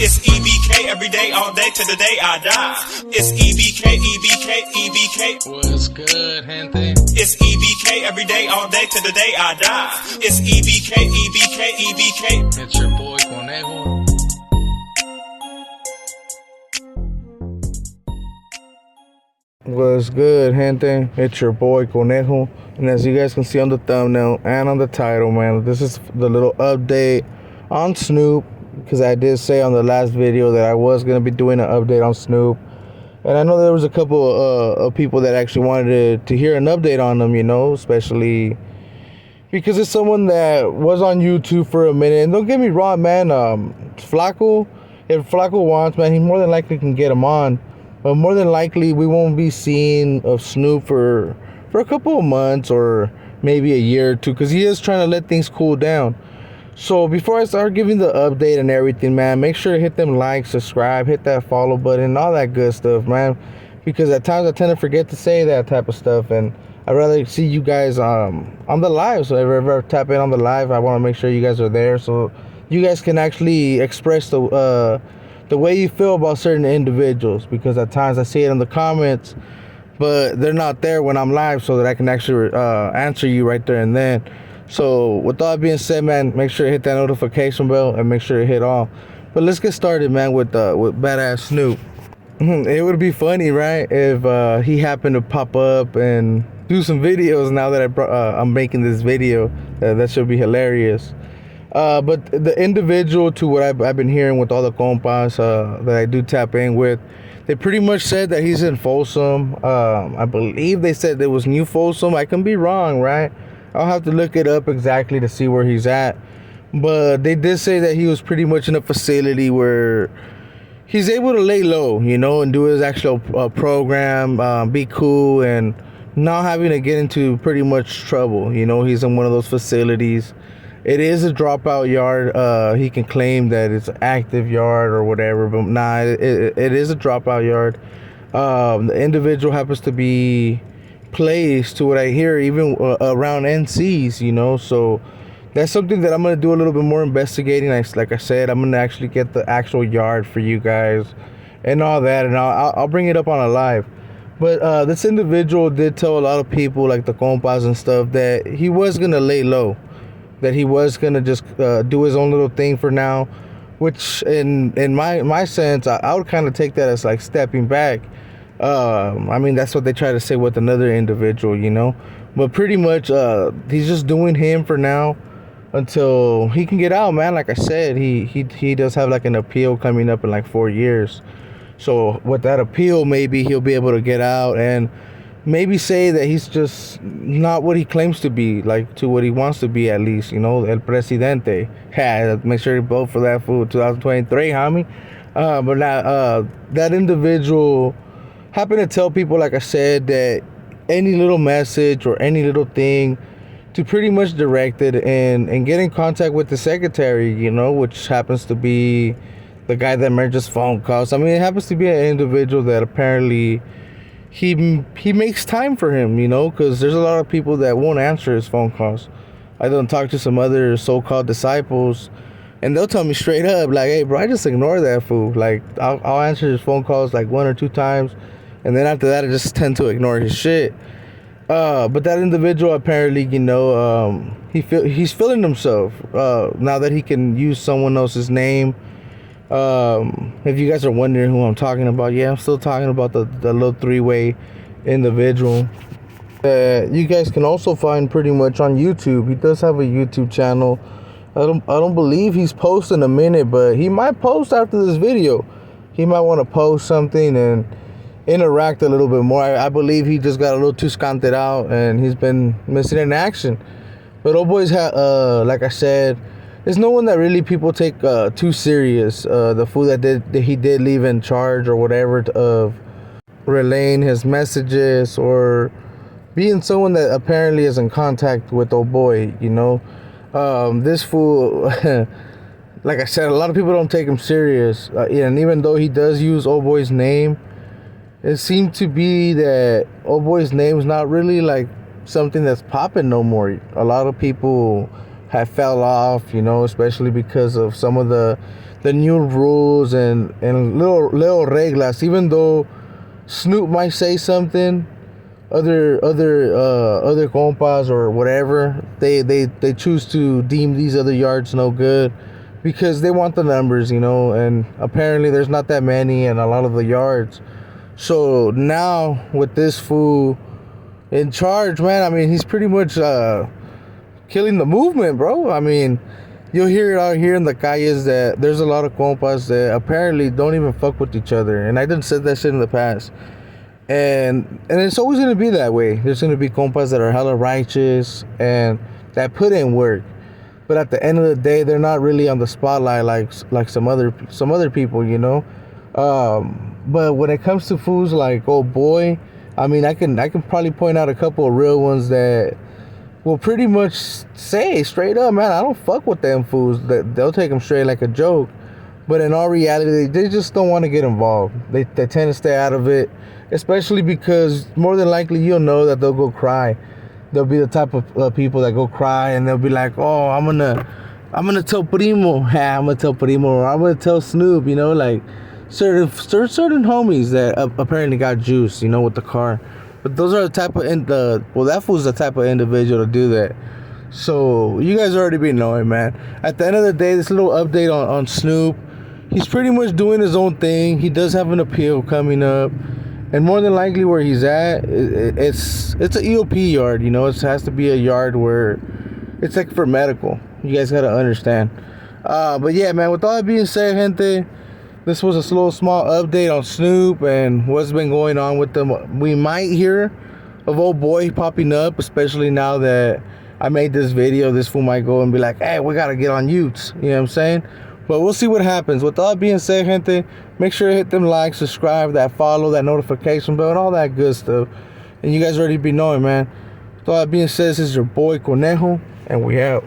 It's E.B.K every day, all day, to the day I die. It's E.B.K, E.B.K, E.B.K. What's good, gente? It's E.B.K every day, all day, to the day I die. It's E.B.K, E.B.K, E.B.K. It's your boy Conejo. What's good, gente? It's your boy Conejo, and as you guys can see on the thumbnail and on the title, man, this is the little update on Snoop, because I did say on the last video that I was going to be doing an update on Snoop, and I know there was a couple of people that actually wanted to hear an update on him, you know, especially because it's someone that was on YouTube for a minute. And don't get me wrong, man, Flacco, if Flacco wants, man, he more than likely can get him on. But more than likely, we won't be seeing of Snoop for a couple of months or maybe a year or two, because he is trying to let things cool down. So before I start giving the update and everything, man, make sure to hit them likes, subscribe, hit that follow button, all that good stuff, man. Because at times I tend to forget to say that type of stuff, and I'd rather see you guys on the live. So if I ever tap in on the live, I want to make sure you guys are there, so you guys can actually express the way you feel about certain individuals, because at times I see it in the comments, but they're not there when I'm live, so that I can actually answer you right there and then. So with all that being said, man, make sure to hit that notification bell and make sure to hit all. But let's get started, man, with badass Snoop. It would be funny, right, if he happened to pop up and do some videos now that I'm making this video. That should be hilarious. But the individual, to what I've been hearing with all the compas that I do tap in with, they pretty much said that he's in Folsom. I believe they said there was New Folsom. I can be wrong, right? I'll have to look it up exactly to see where he's at. But they did say that he was pretty much in a facility where he's able to lay low, you know, and do his actual program, be cool, and not having to get into pretty much trouble. You know, he's in one of those facilities. It is a dropout yard. He can claim that it's an active yard or whatever, but nah, it is a dropout yard. The individual happens to be placed, to what I hear, even around NCs, you know, so that's something that I'm going to do a little bit more investigating. Like I said, I'm going to actually get the actual yard for you guys and all that, and I'll bring it up on a live. But this individual did tell a lot of people, like the compas and stuff, that he was going to lay low, that he was going to just do his own little thing for now, which in my sense, I would kind of take that as like stepping back. I mean, that's what they try to say with another individual, you know, but pretty much he's just doing him for now until he can get out, man. Like I said, he does have like an appeal coming up in like 4 years. So with that appeal, maybe he'll be able to get out and maybe say that he's just not what he claims to be, like to what he wants to be, at least, you know, el presidente. Yeah, make sure you vote for that fool 2023, homie. But now that individual happened to tell people, like I said, that any little message or any little thing, to pretty much direct it and get in contact with the secretary, you know, which happens to be the guy that manages phone calls. I mean, it happens to be an individual that apparently he makes time for him, you know, because there's a lot of people that won't answer his phone calls. I done talked to some other so-called disciples, and they'll tell me straight up, like, hey, bro, I just ignore that fool. Like, I'll answer his phone calls like 1 or 2 times, and then after that, I just tend to ignore his shit. But that individual apparently, you know, he's feeling himself now that he can use someone else's name. If you guys are wondering who I'm talking about, yeah, I'm still talking about the little 3-way individual that you guys can also find pretty much on YouTube. He does have a YouTube channel. I don't believe he's posting a minute, but he might post after this video. He might want to post something and interact a little bit more. I believe he just got a little too scanted out and he's been missing in action. But old boys like I said, there's no one that really people take too serious. The fool that he did leave in charge or whatever of relaying his messages or being someone that apparently is in contact with old boy, you know. This fool, like I said, a lot of people don't take him serious. And even though he does use old boy's name, it seemed to be that old boy's name is not really like something that's popping no more. A lot of people have fell off, you know, especially because of some of the the new rules and little reglas. Even though Snoop might say something, other compas or whatever, they choose to deem these other yards no good because they want the numbers, and apparently there's not that many in a lot of the yards. So now with this fool in charge, man, I mean, he's pretty much killing the movement, bro. I mean, you'll hear it out here in the calles that there's a lot of compas that apparently don't even fuck with each other, and I done said that shit in the past. And it's always gonna be that way. There's gonna be compas that are hella righteous and that put in work, but at the end of the day, they're not really on the spotlight like some other people, But when it comes to fools like old boy, I mean, I can probably point out a couple of real ones that will pretty much say straight up, man, I don't fuck with them fools. They'll take them straight like a joke, but in all reality, they just don't want to get involved. They tend to stay out of it, especially because more than likely you'll know that they'll go cry. They'll be the type of people that go cry and they'll be like, oh, I'm gonna tell Primo, I'm gonna tell Primo, or I'm gonna tell Snoop, like certain homies that apparently got juice, with the car. But those are the type of that fool's the type of individual to do that. So you guys already be knowing, man. At the end of the day, this little update on Snoop, he's pretty much doing his own thing. He does have an appeal coming up, and more than likely where he's at, it's an EOP yard. It has to be a yard where it's like for medical. You guys gotta understand. But yeah, man. With all that being said, gente, this was a small update on Snoop and what's been going on with them. We might hear of old boy popping up, especially now that I made this video. This fool might go and be like, hey, we gotta get on Utes. You know what I'm saying? But we'll see what happens. With all that being said, gente, make sure to hit them likes, subscribe, that follow, that notification bell, and all that good stuff. And you guys already be knowing, man. With all that being said, this is your boy Conejo, and we out.